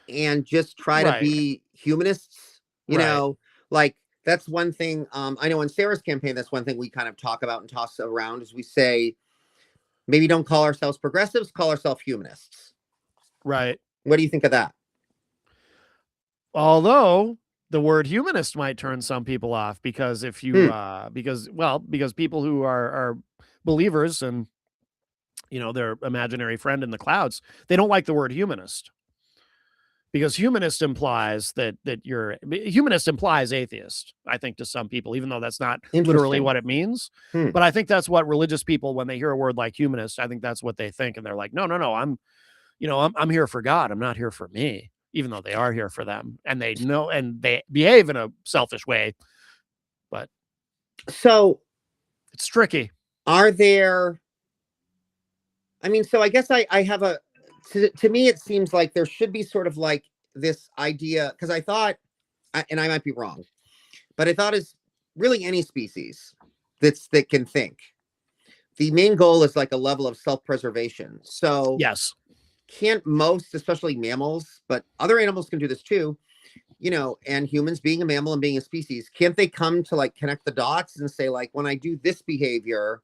and just try to be humanists? You know, like, that's one thing. I know in Sarah's campaign, that's one thing we kind of talk about and toss around, is we say, maybe don't call ourselves progressives, call ourselves humanists. Right. What do you think of that? Although the word humanist might turn some people off, because if you, because people who are believers and, their imaginary friend in the clouds, they don't like the word humanist. Because humanist implies humanist implies atheist, I think, to some people, even though that's not literally what it means. But I think that's what religious people, when they hear a word like humanist, I think that's what they think. And they're like, no, I'm here for God. I'm not here for me, even though they are here for them. And they know, and they behave in a selfish way. But so it's tricky. Are there, I mean, so I guess I have to me, it seems like there should be sort of like this idea, because I thought, and I might be wrong, but I thought is really any species that can think. The main goal is like a level of self-preservation. So yes, can't most, especially mammals, but other animals can do this too, and humans, being a mammal and being a species, can't they come to like connect the dots and say, like, when I do this behavior,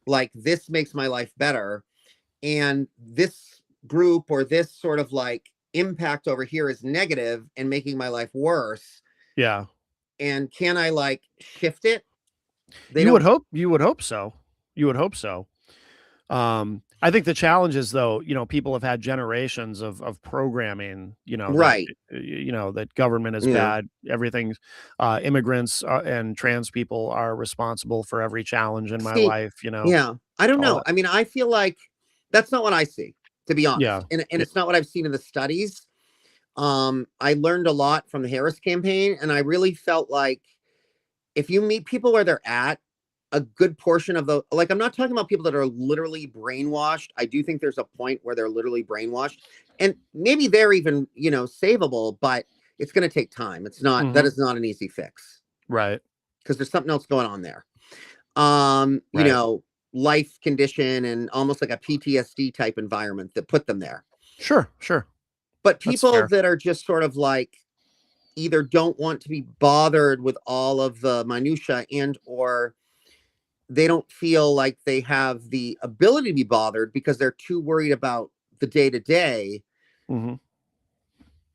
like, this makes my life better, and this group or this sort of like impact over here is negative and making my life worse. Yeah. And can I like shift it? You would hope so. You would hope so. I think the challenge is, though, people have had generations of programming, that government is bad. Everything's immigrants and trans people are responsible for every challenge in my life, Yeah. I don't know. I mean, I feel like that's not what I see, to be honest. Yeah. And it's not what I've seen in the studies. I learned a lot from the Harris campaign, and I really felt like if you meet people where they're at, a good portion of like, I'm not talking about people that are literally brainwashed. I do think there's a point where they're literally brainwashed, and maybe they're even, savable, but it's going to take time. It's not, that is not an easy fix. Right. Because there's something else going on there. Life condition and almost like a PTSD type environment that put them there. Sure. But people that are just sort of like either don't want to be bothered with all of the minutia, and or they don't feel like they have the ability to be bothered because they're too worried about the day-to-day.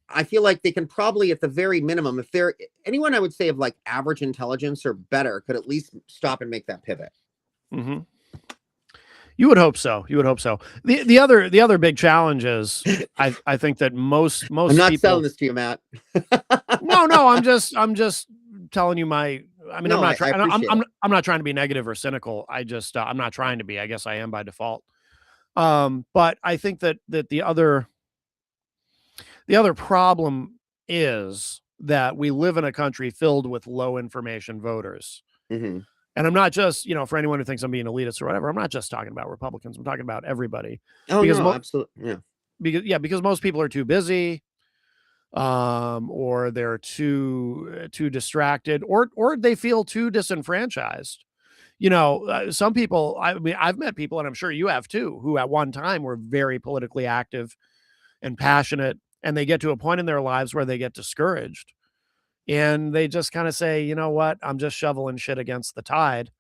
I feel like they can probably, at the very minimum, if they're anyone I would say of like average intelligence or better, could at least stop and make that pivot. You would hope so. The other big challenge is I think that most I'm not people, selling this to you, Matt. No, I'm just telling you my. I mean, I'm not trying to be negative or cynical. I'm not trying to be. I guess I am by default. But I think that the other problem is that we live in a country filled with low information voters. And I'm not just, for anyone who thinks I'm being elitist or whatever, I'm not just talking about Republicans. I'm talking about everybody. Oh, because no, absolutely. Yeah. Because most people are too busy. or they're too distracted, or they feel too disenfranchised. Some people, I mean, I've met people, and I'm sure you have too, who at one time were very politically active and passionate, and they get to a point in their lives where they get discouraged, and they just kind of say, you know what, I'm just shoveling shit against the tide,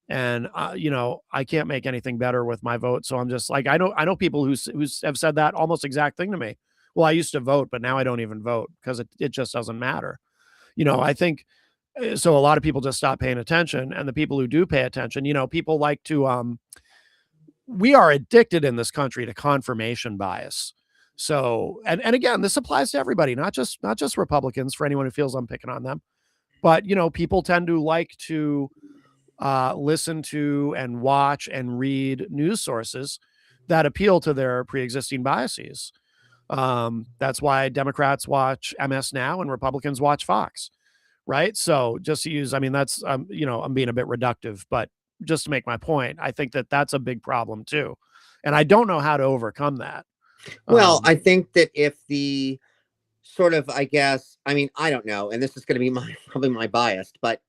and I can't make anything better with my vote. So I'm just like, I know people who have said that almost exact thing to me. Well, I used to vote, but now I don't even vote because it just doesn't matter. I think so. A lot of people just stop paying attention, and the people who do pay attention, people like to. We are addicted in this country to confirmation bias. So, and again, this applies to everybody, not just Republicans. For anyone who feels I'm picking on them, but people tend to like to listen to and watch and read news sources that appeal to their pre-existing biases. That's why Democrats watch MS Now and Republicans watch Fox, right? So just to use, I mean, that's, I'm being a bit reductive, but just to make my point, I think that that's a big problem too. And I don't know how to overcome that. Well, I think that if the sort of, I guess, I mean, I don't know, and this is going to be probably my bias, but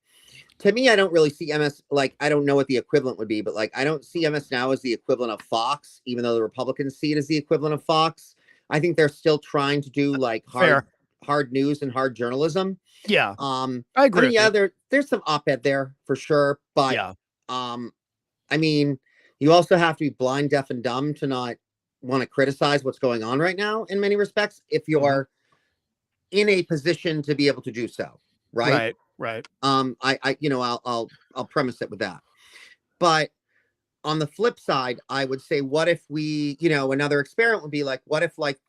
to me, I don't really see MS, like, I don't know what the equivalent would be, but like, I don't see MS Now as the equivalent of Fox, even though the Republicans see it as the equivalent of Fox. I think they're still trying to do like hard news and hard journalism. Yeah. I agree. mean, yeah, there's some op-ed there for sure, but yeah. I mean, you also have to be blind, deaf, and dumb to not want to criticize what's going on right now in many respects, if you're in a position to be able to do so. Right. I'll premise it with that. But on the flip side, I would say, what if we, another experiment would be like, what if like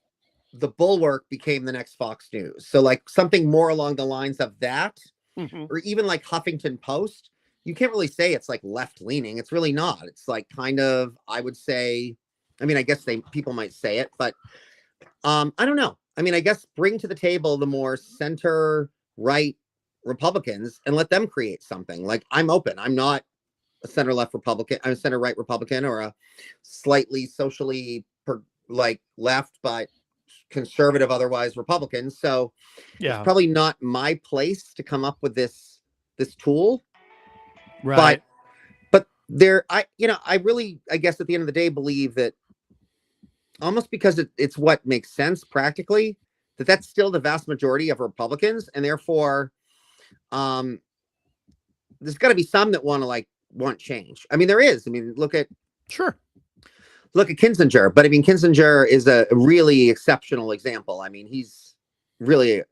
the Bulwark became the next Fox News? So like something more along the lines of that, or even like Huffington Post. You can't really say it's like left leaning. It's really not. It's like kind of, I would say, I mean, I guess people might say it, but I don't know. I mean, I guess bring to the table the more center right Republicans and let them create something. Like, I'm open. I'm not a center left Republican. I'm a center right Republican, or a slightly socially left, but conservative otherwise Republican. So it's probably not my place to come up with this tool. Right. But I really, I guess at the end of the day, believe that almost because it's what makes sense practically, that's still the vast majority of Republicans. And therefore, there's got to be some that want change. I mean, there is. I mean, look at Kinzinger. But I mean, Kinzinger is a really exceptional example. I mean, he's really,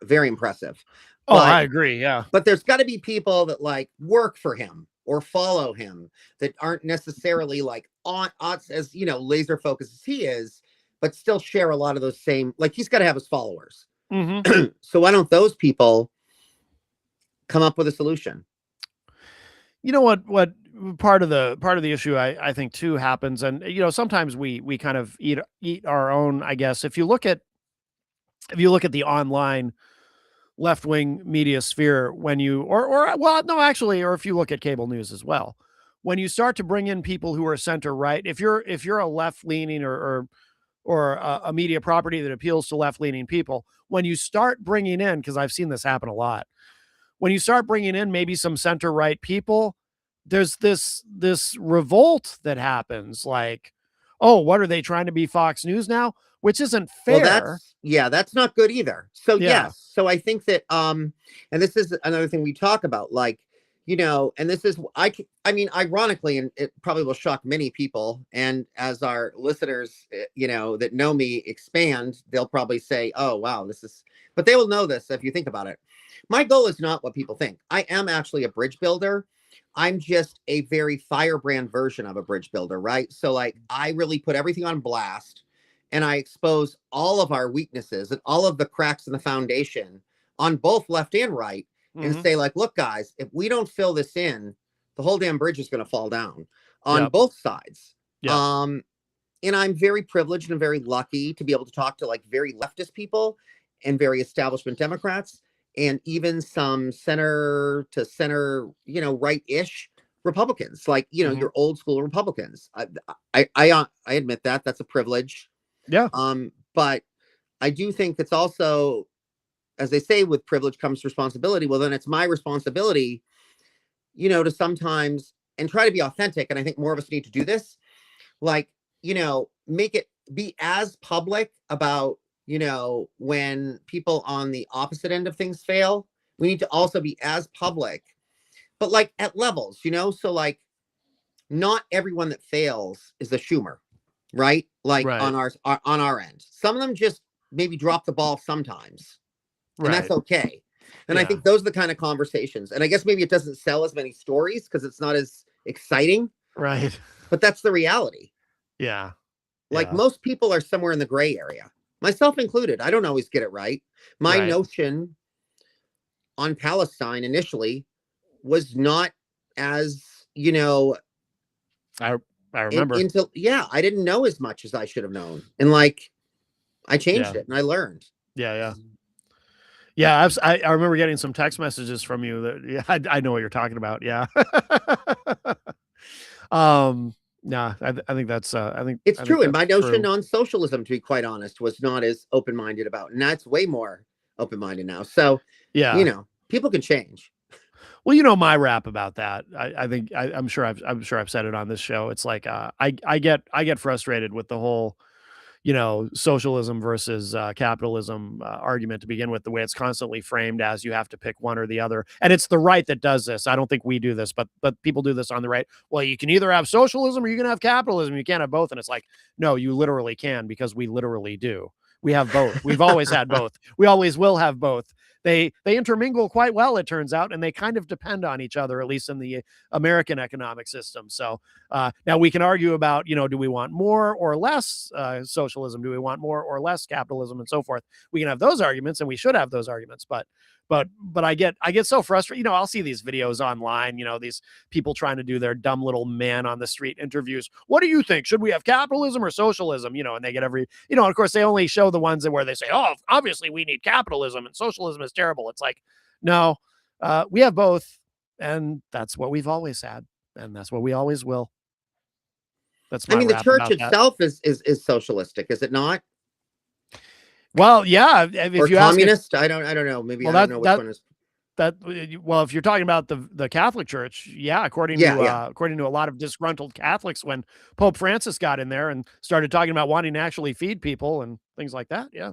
very impressive. I agree. Yeah. But there's got to be people that work for him or follow him that aren't necessarily on as, laser focused as he is, but still share a lot of those same, he's got to have his followers. So why don't those people come up with a solution? You know what part of the issue I think too happens, and sometimes we kind of eat our own, I guess. If you look at the online left-wing media sphere, when you or if you look at cable news as well, when you start to bring in people who are center right, if you're a left-leaning or a media property that appeals to left-leaning people, when you start bringing in, because I've seen this happen a lot, when you start bringing in maybe some center right people, there's this revolt that happens, like, oh, what are they trying to be Fox News now? Which isn't fair. Well, that's not good either. So yes. So I think that and this is another thing we talk about, and this is, I mean, ironically, and it probably will shock many people, and as our listeners, that know me expand, they'll probably say, oh, wow, but they will know this if you think about it. My goal is not what people think. I am actually a bridge builder. I'm just a very firebrand version of a bridge builder, right? So I really put everything on blast, and I expose all of our weaknesses and all of the cracks in the foundation on both left and right, and say, look, guys, if we don't fill this in, the whole damn bridge is going to fall down on both sides. And I'm very privileged and very lucky to be able to talk to very leftist people and very establishment Democrats, and even some center to center, right-ish Republicans, your old school Republicans. I admit that's a privilege. Yeah. But I do think it's also, as they say, with privilege comes responsibility. Well, then it's my responsibility, to sometimes and try to be authentic. And I think more of us need to do this. Like, make it be as public about, when people on the opposite end of things fail. We need to also be as public, but like at levels, so like not everyone that fails is a Schumer, right? Like Right. on our end. Some of them just maybe drop the ball sometimes, and that's Right. okay. And I Yeah. think those are the kind of conversations. And I guess maybe it doesn't sell as many stories because it's not as exciting, Right. but that's the reality. Yeah. Like Yeah. most people are somewhere in the gray area, myself included. I don't always get it right. My Right. notion on Palestine initially was not as, I remember. I didn't know as much as I should have known. And like, I changed Yeah. it and I learned. Yeah. Yeah. Yeah. I remember getting some text messages from you that, yeah, I know what you're talking about. Yeah. Nah, I think that's, It's I think true. And that's my notion true. on socialism, to be quite honest, was not as open minded about. And that's way more open minded now. So, Yeah. people can change. Well, my rap about that. I think I'm sure I've said it on this show. It's like, I get frustrated with the whole, socialism versus capitalism argument to begin with, the way it's constantly framed as you have to pick one or the other. And it's the right that does this. I don't think we do this, but people do this on the right. Well, you can either have socialism or you can have capitalism. You can't have both. And it's like, no, you literally can, because we literally do. We have both. We've always had both. We always will have both. They intermingle quite well, it turns out, and they kind of depend on each other, at least in the American economic system. So now we can argue about, do we want more or less socialism? Do we want more or less capitalism, and so forth? We can have those arguments, and we should have those arguments. But I get so frustrated. I'll see these videos online. These people trying to do their dumb little man on the street interviews. What do you think? Should we have capitalism or socialism? And they get every. Of course, they only show the ones where they say, "Oh, obviously we need capitalism and socialism is terrible." It's like, no, we have both, and that's what we've always had, and that's what we always will. That's my I mean, the rap church about that. itself is socialistic, is it not? Well, yeah. If Or you communist? I don't know. Maybe well, I don't know which one is. well, if you're talking about the Catholic Church, yeah, according to a lot of disgruntled Catholics, when Pope Francis got in there and started talking about wanting to actually feed people and things like that, yeah.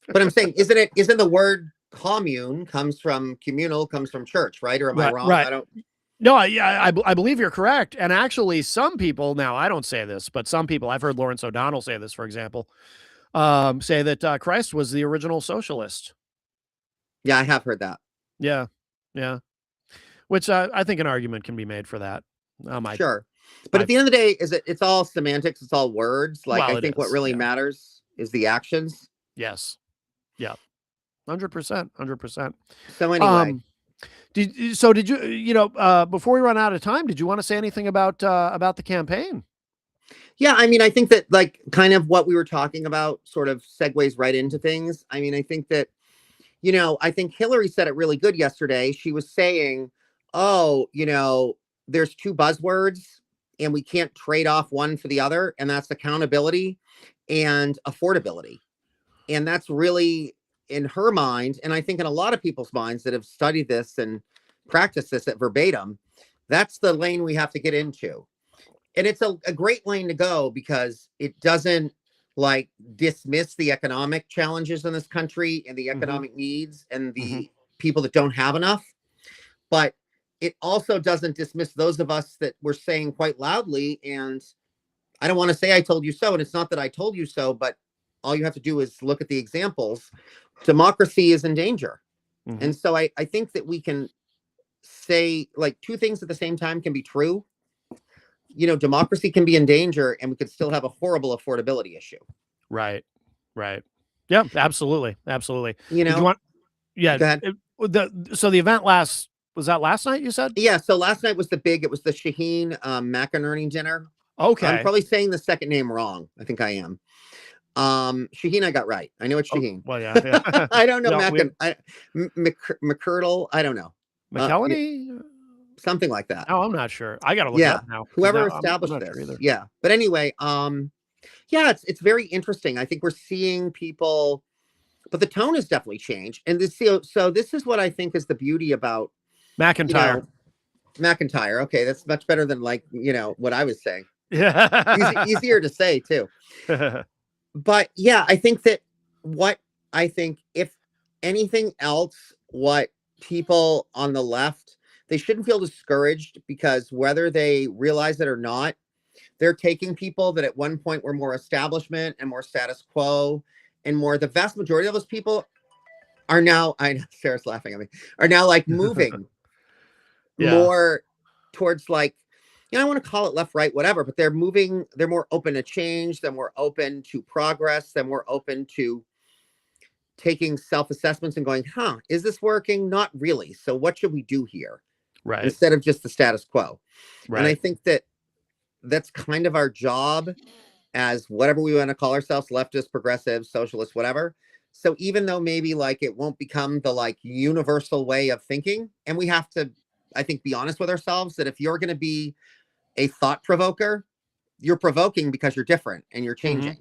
But I'm saying, isn't the word commune comes from communal, comes from church, right? Or am I wrong? Right. I don't. No, I believe you're correct. And actually, some people, now I don't say this, but some people, I've heard Lawrence O'Donnell say this, for example, say that Christ was the original socialist. Yeah, I have heard that. Yeah, yeah. Which I think an argument can be made for that. Sure, but at the end of the day, it's all semantics. It's all words. Like, well, I think what really matters is the actions. Yes. Yeah. 100%. 100%. So anyway, did you, before we run out of time, did you want to say anything about the campaign? Yeah, I mean, I think that, like, kind of what we were talking about sort of segues right into things. I mean, I think that, I think Hillary said it really good yesterday. She was saying, oh, there's two buzzwords and we can't trade off one for the other. And that's accountability and affordability. And that's really in her mind. And I think in a lot of people's minds that have studied this and practiced this at verbatim, that's the lane we have to get into. And it's a great lane to go because it doesn't like dismiss the economic challenges in this country and the economic needs and the people that don't have enough. But it also doesn't dismiss those of us that were saying quite loudly. And I don't want to say I told you so. And it's not that I told you so, but all you have to do is look at the examples. Democracy is in danger. And so I think that we can say like two things at the same time can be true. Democracy can be in danger and we could still have a horrible affordability issue. Right. Right. Yeah, absolutely. Absolutely. Did you want, yeah. Go ahead. So the event was that last night you said? Yeah. So last night was it was the Shaheen McInerney dinner. Okay. I'm probably saying the second name wrong. I think I am. Shaheen, I got right. I know it's Shaheen. Well, yeah. I don't know. McCurdle. I don't know. McKelvey? Something like that. Oh, I'm not sure. I got to look it up now. Whoever established this. Sure. Yeah. But anyway, Yeah, it's very interesting. I think we're seeing people, but the tone has definitely changed. And so this is what I think is the beauty about, you McIntyre. know, McIntyre. Okay, that's much better than like, what I was saying. Yeah. Easier to say too. But yeah, I think that what I think, if anything else, what people on the left, they shouldn't feel discouraged, because whether they realize it or not, they're taking people that at one point were more establishment and more status quo and more, the vast majority of those people are now, I know Sarah's laughing at me, are now like moving Yeah. more towards like, I want to call it left, right, whatever, but they're moving, they're more open to change, they're more open to progress, they're more open to taking self-assessments and going, is this working? Not really. So what should we do here? Right. Instead of just the status quo. And I Right. think that that's kind of our job as whatever we want to call ourselves, leftist, progressive, socialist, whatever. So even though maybe like it won't become the like universal way of thinking, and we have to, I think, be honest with ourselves that if you're going to be a thought provoker, you're provoking because you're different and you're Mm-hmm. changing.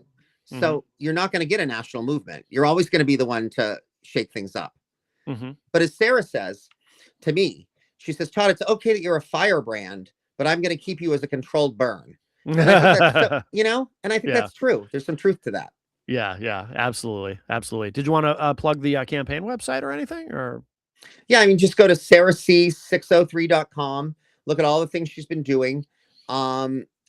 So you're not going to get a national movement. You're always going to be the one to shake things up. Mm-hmm. But as Sarah says to me, she says, Todd, it's okay that you're a firebrand, but I'm going to keep you as a controlled burn. And I think that's, and I think Yeah. that's true. There's some truth to that. Yeah. Yeah. Absolutely. Absolutely. Did you want to plug the campaign website or anything? Or Yeah, I mean, just go to sarahc603.com. Look at all the things she's been doing.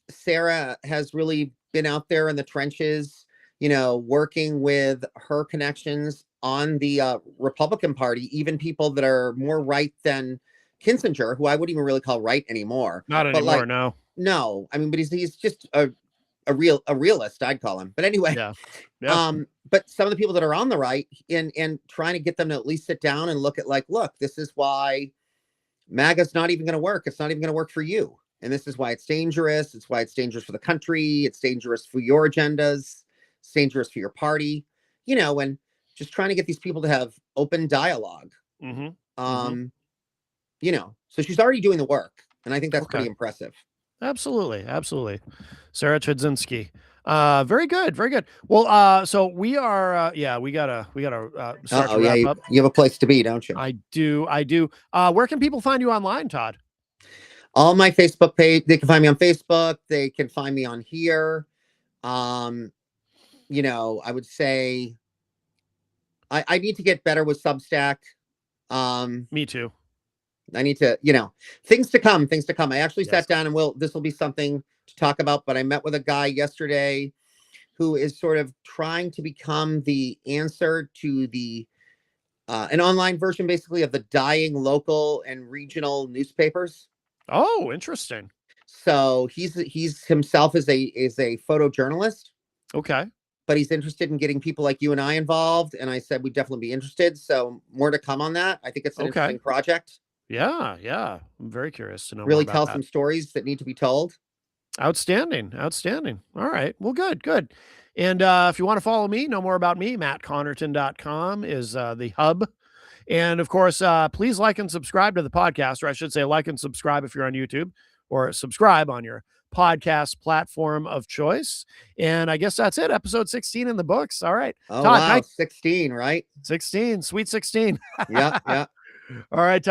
Sarah has really been out there in the trenches, working with her connections on the Republican Party, even people that are more right than Kinsinger, who I wouldn't even really call right anymore. not But anymore? like, No. no, I mean, but he's just a realist, I'd call him. But anyway, Yeah. Yeah. but some of the people that are on the right, and trying to get them to at least sit down and look at like, look, this is why MAGA's not even going to work. It's not even going to work for you. And this is why it's dangerous. It's why it's dangerous for the country. It's dangerous for your agendas. It's dangerous for your party, and just trying to get these people to have open dialogue. Mm-hmm. So she's already doing the work. And I think that's pretty impressive. Absolutely. Absolutely. Sarah Chudzinski. Very good. Very good. Well, so we are, we gotta start to wrap up. You have a place to be, don't you? I do. Where can people find you online, Todd? All my Facebook page. They can find me on Facebook. They can find me on here. I would say I need to get better with Substack. Me too. I need to, things to come. I actually sat down and this will be something to talk about, but I met with a guy yesterday who is sort of trying to become the answer to the an online version basically of the dying local and regional newspapers. Oh, interesting. So he's himself is a photojournalist. Okay. But he's interested in getting people like you and I involved. And I said, we'd definitely be interested. So more to come on that. I think it's an interesting project. Yeah. Yeah. I'm very curious to know. Really tell some stories that need to be told. Outstanding. All right. Well, good. And if you want to follow me, know more about me, mattconnerton.com is the hub. And of course, please like and subscribe to the podcast, or I should say like and subscribe if you're on YouTube, or subscribe on your podcast platform of choice. And I guess that's it. Episode 16 in the books. All right. Oh, Todd, wow. 16, right? 16, sweet 16. Yeah. All right.